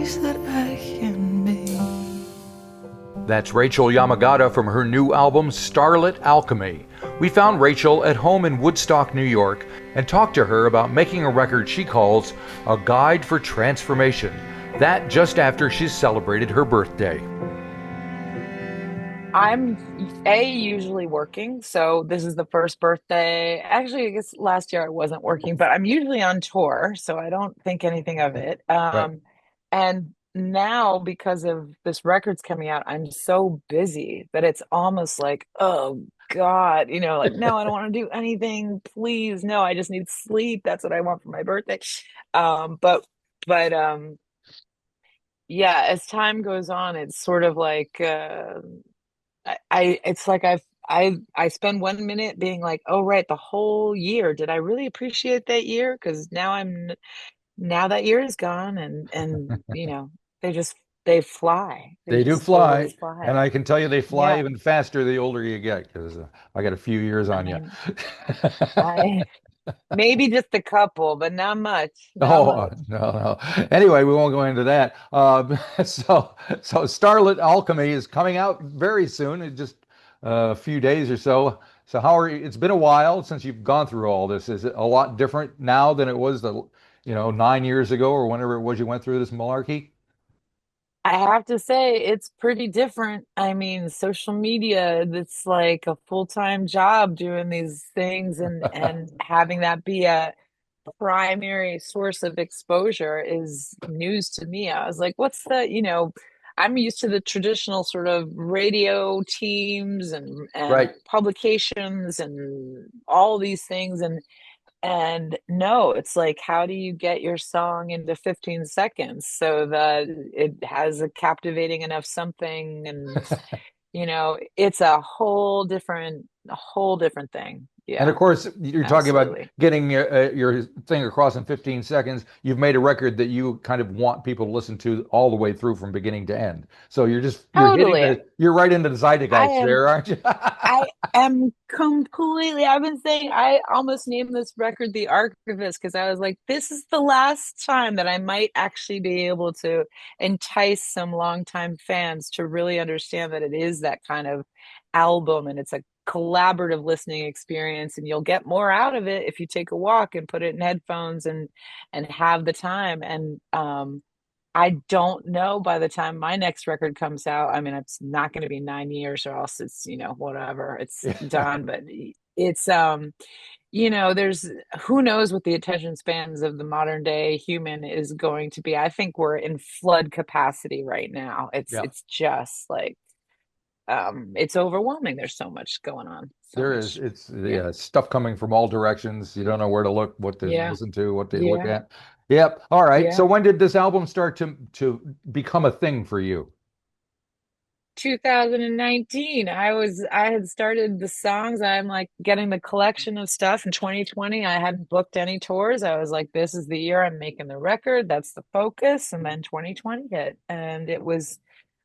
place that I can be. That's Rachael Yamagata from her new album, Starlit Alchemy. We found Rachael at home in Woodstock, New York, and talked to her about making a record she calls A Guide for Transformation. That just after she's celebrated her birthday. I'm usually working, so this is the first birthday. Actually, I guess last year I wasn't working, but I'm usually on tour, so I don't think anything of it. Right. And now because of this record's coming out, I'm so busy that it's almost like, oh God, like, no, I don't want to do anything. Please, no, I just need sleep. That's what I want for my birthday. But yeah, as time goes on, it's sort of like it's like I spend 1 minute being like, oh right, the whole year. Did I really appreciate that year? Because now that year is gone, and they just they fly. They They do just totally fly, fly. and I can tell you they fly Yeah. even faster the older you get because I got a few years on you. I I maybe just a couple, but not much. Not Oh, much. no, no. Anyway, we won't go into that. So Starlit Alchemy is coming out very soon, in just a few days or so. So how are you? It's been a while since you've gone through all this. Is it a lot different now than it was 9 years ago or whenever it was you went through this malarkey? I have to say it's pretty different. I mean, social media, it's like a full-time job doing these things, and having that be a primary source of exposure is news to me. I was like, what's I'm used to the traditional sort of radio teams and Right. publications and all these things, and no, it's like, how do you get your song into 15 seconds so that it has a captivating enough something? And, it's a whole different thing. And of Yeah, course, you're talking about absolutely. getting your thing across in 15 seconds. You've made a record that you kind of want people to listen to all the way through from beginning to end. So Totally. you're right into the I zeitgeist am there, aren't you? I am completely, I've been saying, I almost named this record The Archivist because I was like, this is the last time that I might actually be able to entice some longtime fans to really understand that it is that kind of album, and it's a collaborative listening experience, and you'll get more out of it if you take a walk and put it in headphones and have the time. And I don't know by the time my next record comes out. I mean, it's not going to be 9 years, or else it's, whatever, it's done. But there's, who knows what the attention spans of the modern day human is going to be. I think we're in flood capacity right now. It's Yeah, it's just like, it's overwhelming. There's so much going on. So there is. much. It's Yeah. yeah, stuff coming from all directions. You don't know where to look, what to Yeah. listen to, what to look Yeah. at. Yep. All right. So Yeah. when did this album start to become a thing for you? 2019, I had started the songs. I'm like getting the collection of stuff. In 2020, I hadn't booked any tours. I was like, this is the year I'm making the record. That's the focus. And then 2020 hit, and it was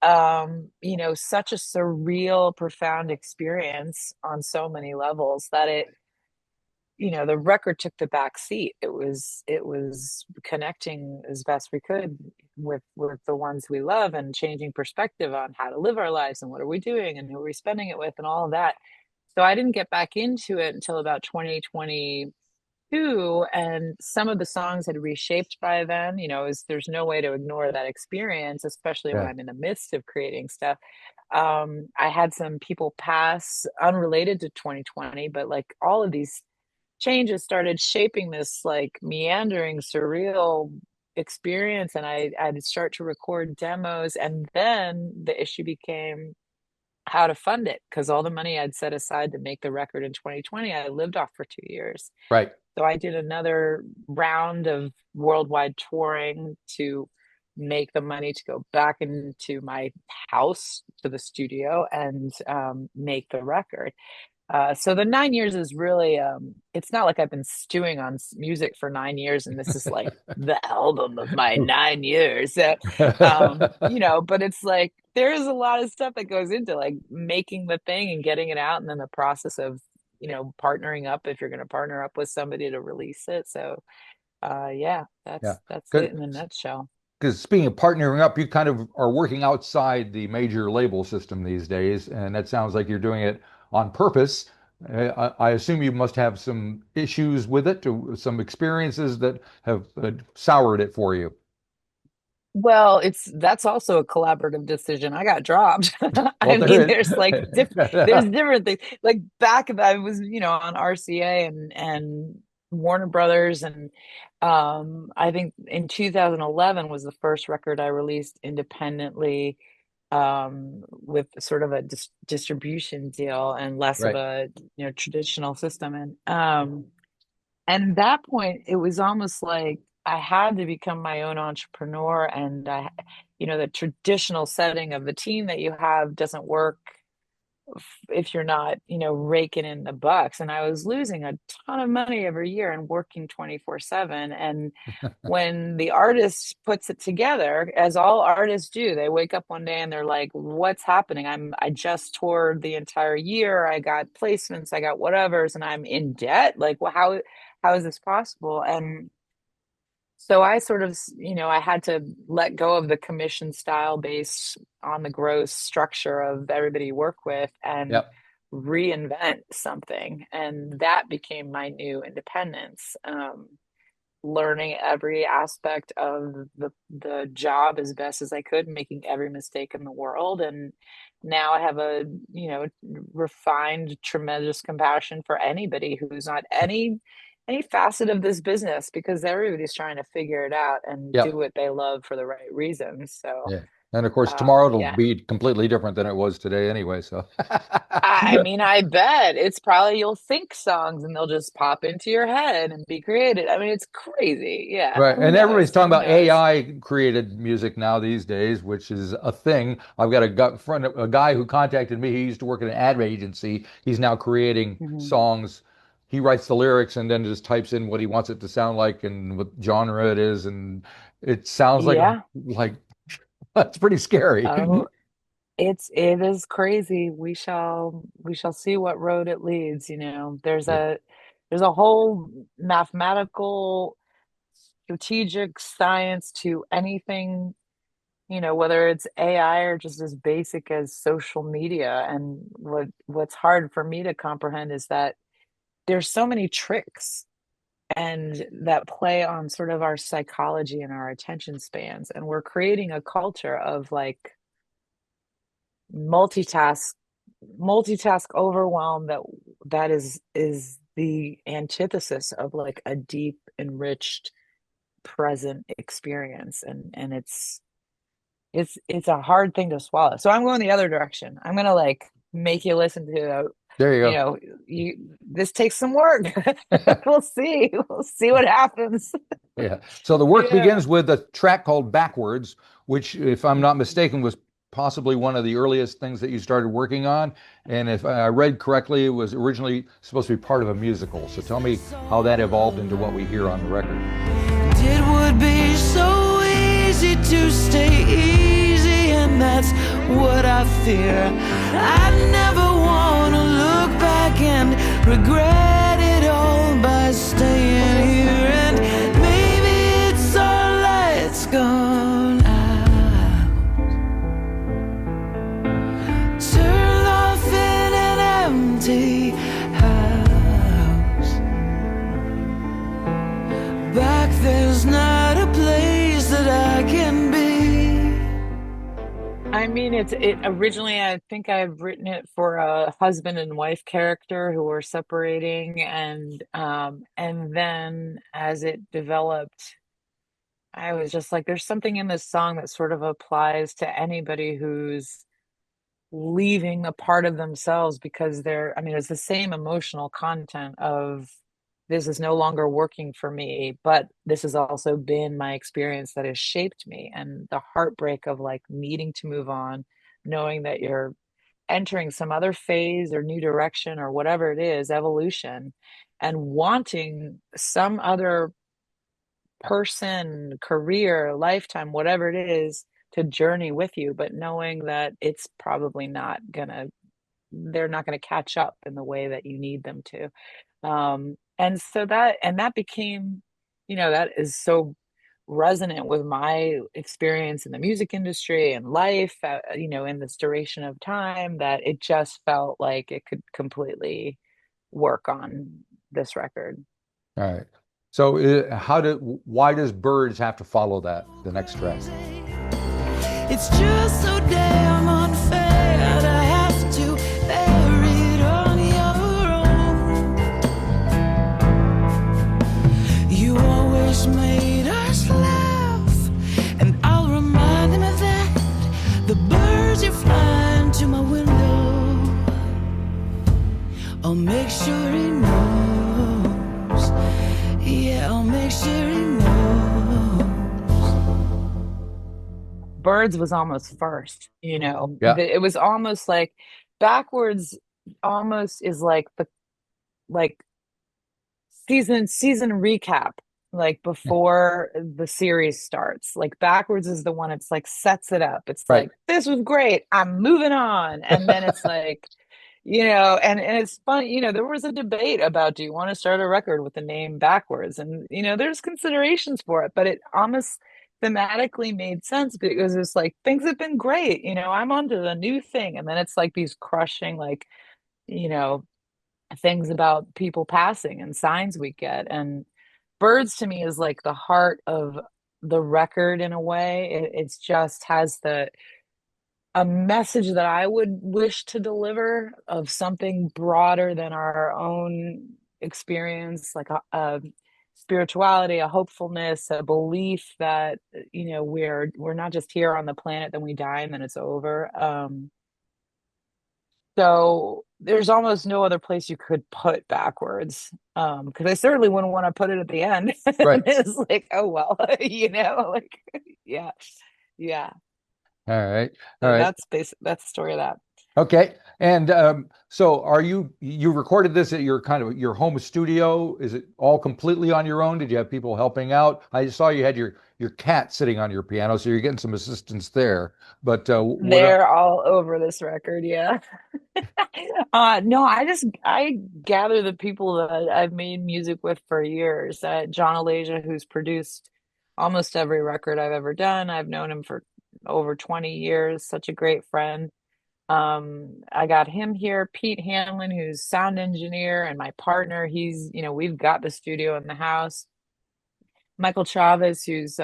such a surreal, profound experience on so many levels that the record took the back seat. It was connecting as best we could with the ones we love, and changing perspective on how to live our lives and what are we doing and who are we spending it with and all of that. So I didn't get back into it until about 2022, and some of the songs had reshaped by then. There's no way to ignore that experience, especially when Yeah. I'm in the midst of creating stuff. I had some people pass unrelated to 2020, but like all of these changes started shaping this like meandering, surreal experience. And I'd start to record demos. And then the issue became how to fund it, because all the money I'd set aside to make the record in 2020, I lived off for 2 years. Right. So I did another round of worldwide touring to make the money to go back into my house to the studio and make the record. So the 9 years is really, it's not like I've been stewing on music for 9 years and this is like the album of my 9 years. So, but it's like there's a lot of stuff that goes into like making the thing and getting it out, and then the process of, partnering up, if you're going to partner up with somebody to release it. So, yeah, Yeah. that's Because it in a nutshell. because speaking of partnering up, you kind of are working outside the major label system these days, and that sounds like you're doing it on purpose. I assume you must have some issues with it, some experiences that have soured it for you. Well, that's also a collaborative decision. I got dropped. Well, I there mean, is. there's like there's different things. Like back I was, on RCA and Warner Brothers, and I think in 2011 was the first record I released independently, with sort of a distribution deal and less of Right. a, traditional system. And at that point, it was almost like I had to become my own entrepreneur. And the traditional setting of the team that you have doesn't work if you're not, raking in the bucks. And I was losing a ton of money every year and working 24/7. And when the artist puts it together, as all artists do, they wake up one day and they're like, what's happening? I just toured the entire year. I got placements, I got whatevers, and I'm in debt. Like, well, how is this possible? And so I sort of, I had to let go of the commission style based on the gross structure of everybody you work with and Yep. reinvent something. And that became my new independence. Learning every aspect of the job as best as I could, making every mistake in the world. And now I have a, refined, tremendous compassion for anybody who's not any facet of this business, because everybody's trying to figure it out and do Yep. what they love for the right reasons. So, Yeah. And of course, tomorrow it'll yeah. be completely different than it was today anyway. So, I mean, I bet it's probably you'll think songs and they'll just pop into your head and be created. I mean, it's crazy. Yeah. right. Who And everybody's knows? talking Who about knows? AI created music now these days, which is a thing. I've got a guy who contacted me. He used to work at an ad agency. He's now creating Mhm. songs. He writes the lyrics and then just types in what he wants it to sound like and what genre it is. And it sounds Yeah. like that's pretty scary. Oh, it is crazy. We shall see what road it leads, Yeah. There's a whole mathematical strategic science to anything, whether it's AI or just as basic as social media. And what's hard for me to comprehend is that there's so many tricks and that play on sort of our psychology and our attention spans. And we're creating a culture of like multitask multitask overwhelm that is the antithesis of like a deep enriched present experience. And it's a hard thing to swallow. So I'm going the other direction. I'm gonna like make you listen to, There you you go. know this takes some work. We'll see what happens. Yeah. So the work Yeah. begins with a track called Backwards, which, if I'm not mistaken, was possibly one of the earliest things that you started working on. And if I read correctly, it was originally supposed to be part of a musical. So tell me how that evolved into what we hear on the record. It would be so easy to stay easy, and that's what I fear. I never want to look back and regret it all by staying here. And maybe it's our lights gone out, turned off in an empty house. Back there's not a place that I can be. I mean, it originally, I think I've written it for a husband and wife character who were separating, and then as it developed, I was just like, there's something in this song that sort of applies to anybody who's leaving a part of themselves because I mean, it's the same emotional content of this is no longer working for me, but this has also been my experience that has shaped me. And the heartbreak of like needing to move on, knowing that you're entering some other phase or new direction or whatever it is, evolution, and wanting some other person, career, lifetime, whatever it is, to journey with you, but knowing that it's probably not gonna, they're not gonna catch up in the way that you need them to. And that became, that is so resonant with my experience in the music industry and life, in this duration of time, that it just felt like it could completely work on this record. All right. So why does Birds have to follow that, the next track? It's just so damn unfair to have to bear it on your own. You always made us laugh, and I'll remind him of that. The birds are flying to my window. I'll make sure he knows. Yeah, I'll make sure he knows. Birds was almost first, Yeah. it was almost like Backwards almost is like the like season recap, like before the series starts. Like Backwards is the one, it's like sets it up. It's Right. like, this was great, I'm moving on. And then it's like, and it's fun, there was a debate about, do you want to start a record with the name Backwards? And there's considerations for it, but it almost thematically made sense, because it's like, things have been great, I'm on to the new thing. And then it's like these crushing, like, you know things about people passing and signs we get. And Birds to me is like the heart of the record in a way. It's just has a message that I would wish to deliver, of something broader than our own experience, like a spirituality, a hopefulness, a belief that we're not just here on the planet, then we die and then it's over. So there's almost no other place you could put Backwards. Because I certainly wouldn't want to put it at the end. Right. It's like, oh well, like, yeah, yeah. All right. All So right. that's the story of that. Okay. And so you recorded this at your kind of your home studio? Is it all completely on your own? Did you have people helping out? I saw you had your cat sitting on your piano, so you're getting some assistance there. But what else? They're all over this record, yeah. No, I gather the people that I've made music with for years. John Alasia, who's produced almost every record I've ever done. I've known him for over 20 years, such a great friend. I got him here, Pete Hanlon, who's sound engineer and my partner. We've got the studio in the house. Michael Chavez, who's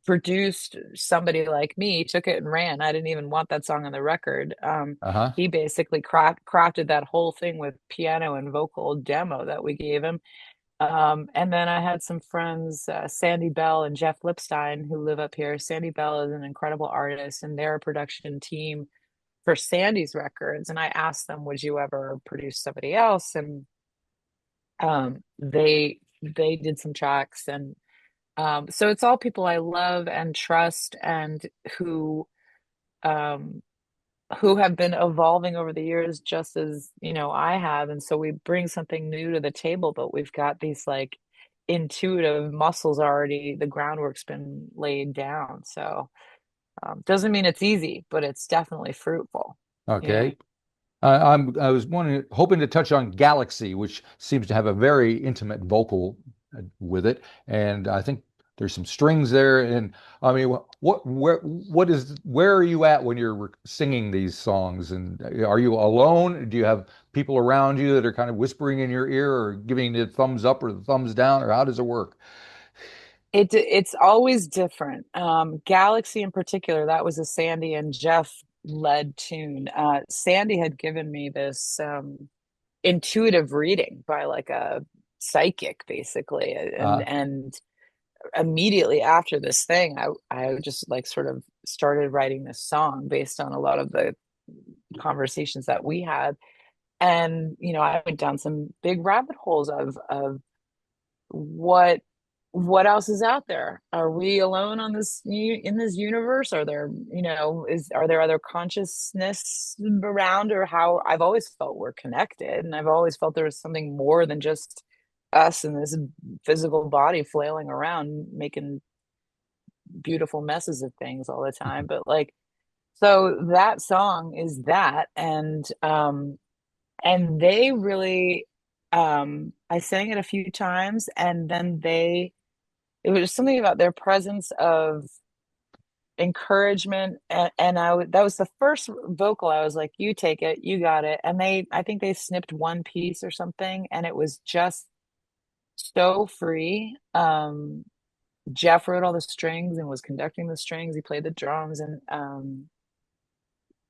produced Somebody Like Me, took it and ran. I didn't even want that song on the record. Uh-huh. He basically crafted that whole thing with piano and vocal demo that we gave him. And then I had some friends, Sandy Bell and Jeff Lipstein, who live up here. Sandy Bell is an incredible artist, and they're a production team for Sandy's records. And I asked them, would you ever produce somebody else? And they did some tracks. And so it's all people I love and trust, and um, who have been evolving over the years, just as I have. And so we bring something new to the table, but we've got these like intuitive muscles already. The groundwork's been laid down. So doesn't mean it's easy, but it's definitely fruitful. Yeah. Okay. I was hoping to touch on Galaxy, which seems to have a very intimate vocal with it, and I think there's some strings there. And I mean, where are you at when you're singing these songs? And are you alone? Do you have people around you that are kind of whispering in your ear, or giving you the thumbs up or the thumbs down, or how does it work? It's always different. Galaxy in particular, that was a Sandy and Jeff led tune. Sandy had given me this intuitive reading by like a psychic, basically, and Uh, and immediately after this thing, I just like sort of started writing this song based on a lot of the conversations that we had. And I went down some big rabbit holes of what else is out there. Are we alone on this in this universe? Are there are there other consciousness around? Or how I've always felt we're connected, and I've always felt there was something more than just us in this physical body flailing around making beautiful messes of things all the time. But like, so that song is that. And they really, I sang it a few times, and then they it was just something about their presence of encouragement, that was the first vocal. I was like, you take it, you got it. And I think they snipped one piece or something, and it was just so free. Jeff wrote all the strings and was conducting the strings. He played the drums, and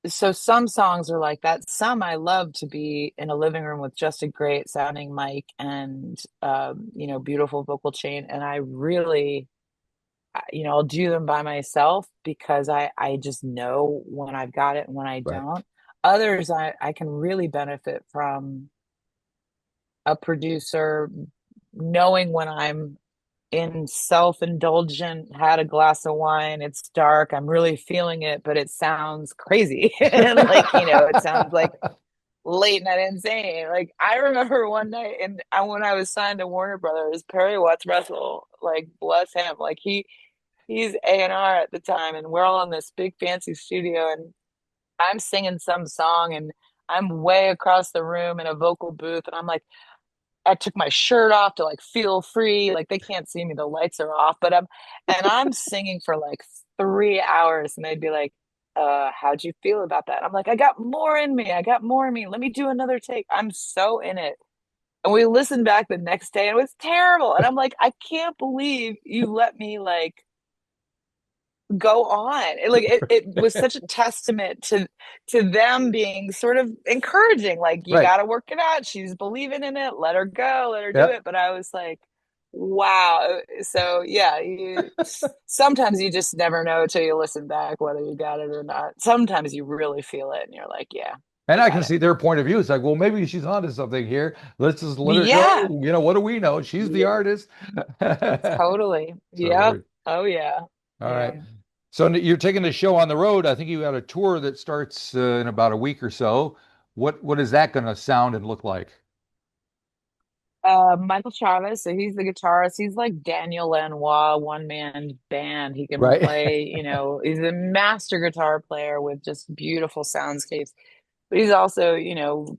so some songs are like that. Some I love to be in a living room with just a great sounding mic and beautiful vocal chain. And I really, I'll do them by myself because I just know when I've got it and when I Right. don't. Others I can really benefit from a producer knowing when I'm in self-indulgent, had a glass of wine, it's dark, I'm really feeling it, but it sounds crazy. And like, it sounds like late night insane. Like I remember one night, and when I was signed to Warner Brothers, Perry Watts Russell, like bless him, like he's A&R at the time, and we're all in this big fancy studio, and I'm singing some song, and I'm way across the room in a vocal booth, and I'm like, I took my shirt off to like feel free. Like they can't see me, the lights are off, but I'm singing for like 3 hours, and they'd be like, how'd you feel about that? I'm like, I got more in me. I got more in me. Let me do another take. I'm so in it. And we listened back the next day and it was terrible. And I'm like, I can't believe you let me like go on. It was such a testament to them being sort of encouraging, like you Right. got to work it out, she's believing in it, let her go, let her do Yep. it. But I was like, wow. So yeah, sometimes you just never know till you listen back whether you got it or not. Sometimes you really feel it and you're like, yeah, And I I can got it. see their point of view. It's like, well, maybe she's onto something here. Let's just let her Yeah, go. What do we know? She's the artist. totally. So Yep. very, Oh yeah. all Yeah. right. So you're taking the show on the road. I think you got a tour that starts in about a week or so. What is that going to sound and look like? Michael Chavez, so he's the guitarist. He's like Daniel Lanois, one man band. He can Right. play, he's a master guitar player with just beautiful soundscapes. But he's also,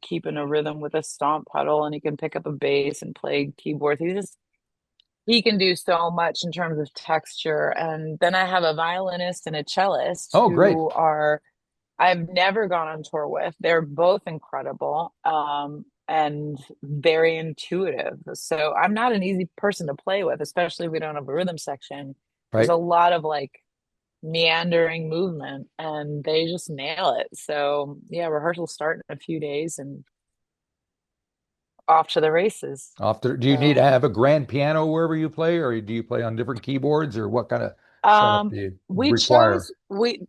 keeping a rhythm with a stomp pedal, and he can pick up a bass and play keyboards. He can do so much in terms of texture. And then I have a violinist and a cellist Oh, great. who are I've never gone on tour with. They're both incredible, and very intuitive. So I'm not an easy person to play with, especially if we don't have a rhythm section. There's Right. a lot of like meandering movement, and they just nail it. So yeah, rehearsals start in a few days and off to the races. Do you need to So have a grand piano wherever you play, or do you play on different keyboards, or what kind of setup um do you we require? chose we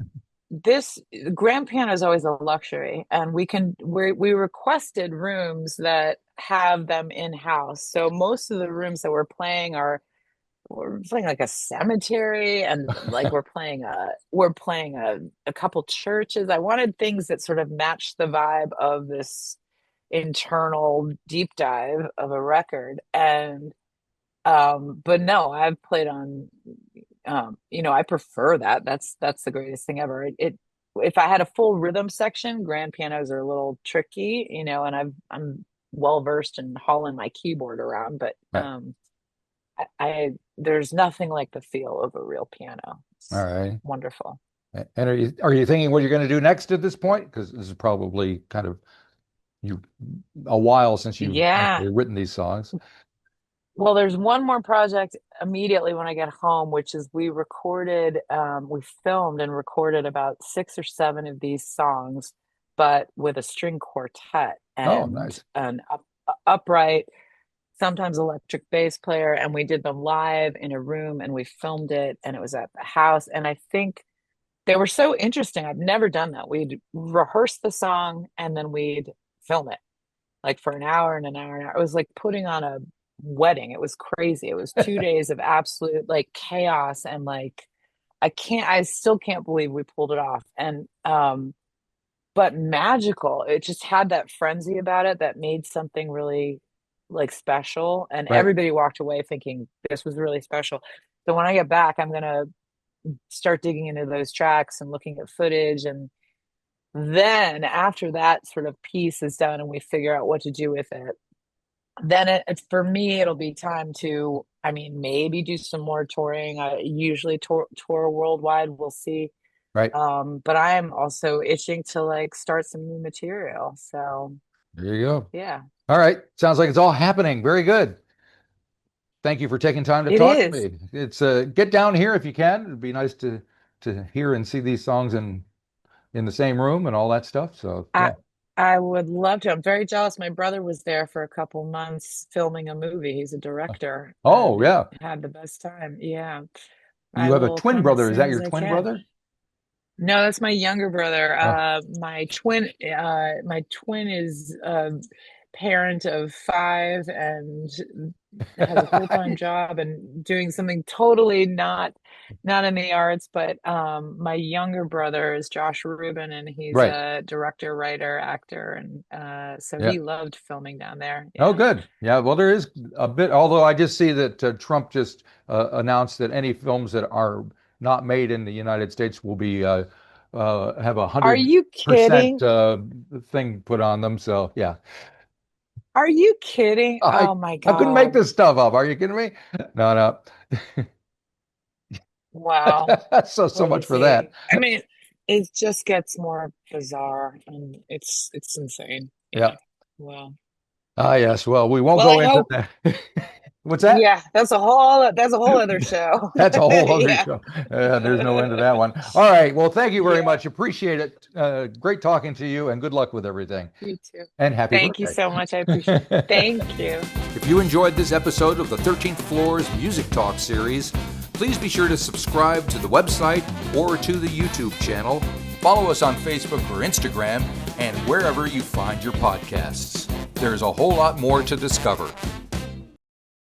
this grand piano is always a luxury, and we requested rooms that have them in house. So most of the rooms that we're playing like a cemetery, and like we're playing a couple churches. I wanted things that sort of matched the vibe of this internal deep dive of a record. And but no, I've played on, I prefer that. That's the greatest thing ever. If I had a full rhythm section, grand pianos are a little tricky, and I'm well versed in hauling my keyboard around, but Right. I there's nothing like the feel of a real piano. All It's right. wonderful. And are you thinking what you're going to do next at this point? Because this is probably kind of you a while since you've Yeah. actually written these songs. Well, there's one more project immediately when I get home, which is we filmed and recorded about 6 or 7 of these songs, but with a string quartet Oh, and nice. an upright, sometimes electric bass player. And we did them live in a room, and we filmed it, and it was at the house. And I think they were so interesting. I've never done that. We'd rehearse the song and then we'd film it like for an hour and an hour and an hour. It was like putting on a wedding. It was crazy. It was 2 days of absolute like chaos, and like I still can't believe we pulled it off. And but magical. It just had that frenzy about it that made something really like special, and Right. everybody walked away thinking this was really special. So when I get back, I'm gonna start digging into those tracks and looking at footage, and then after that sort of piece is done and we figure out what to do with it, then for me, it'll be time to, I mean, maybe do some more touring. I usually tour worldwide. We'll see. Right. But I am also itching to like start some new material. So There you go. yeah, All right. Sounds like it's all happening. Very good. Thank you for taking time to it talk to is. me. It's get down here if you can. It'd be nice to hear and see these songs in the same room and all that stuff. So I yeah. I would love to. I'm very jealous. My brother was there for a couple months filming a movie. He's a director Oh and yeah. had the best time. Yeah. I You have a will twin come as brother. Is soon that as your I twin can. brother? No, that's my younger brother. Oh, My twin is a parent of five and has a full-time job and doing something totally not in the arts. But my younger brother is Josh Rubin, and he's right. a director, writer, actor, and so Yeah. he loved filming down there. Oh, Yeah. good. Yeah. Well, there is a bit, although I just see that Trump just announced that any films that are not made in the United States will be have a Are hundred you percent kidding? thing put on them. So yeah. Are you kidding? I Oh my I couldn't make God. this stuff up. Are you kidding me? No, no. Wow. So much for that. Crazy. I mean, it just gets more bizarre and it's insane. Yeah. Yeah. Well, Ah, yes. Well, we won't well, go I into hope, that. What's that? yeah, that's a whole other show. That's a whole other Yeah. show. There's no end to that one. All right. Well, thank you very Yeah, much. Appreciate it. Great talking to you, and good luck with everything. you too. And happy Thank you birthday. so much. I appreciate it. Thank you. If you enjoyed this episode of the 13th Floor's Music Talk series, please be sure to subscribe to the website or to the YouTube channel. Follow us on Facebook or Instagram and wherever you find your podcasts. There's a whole lot more to discover.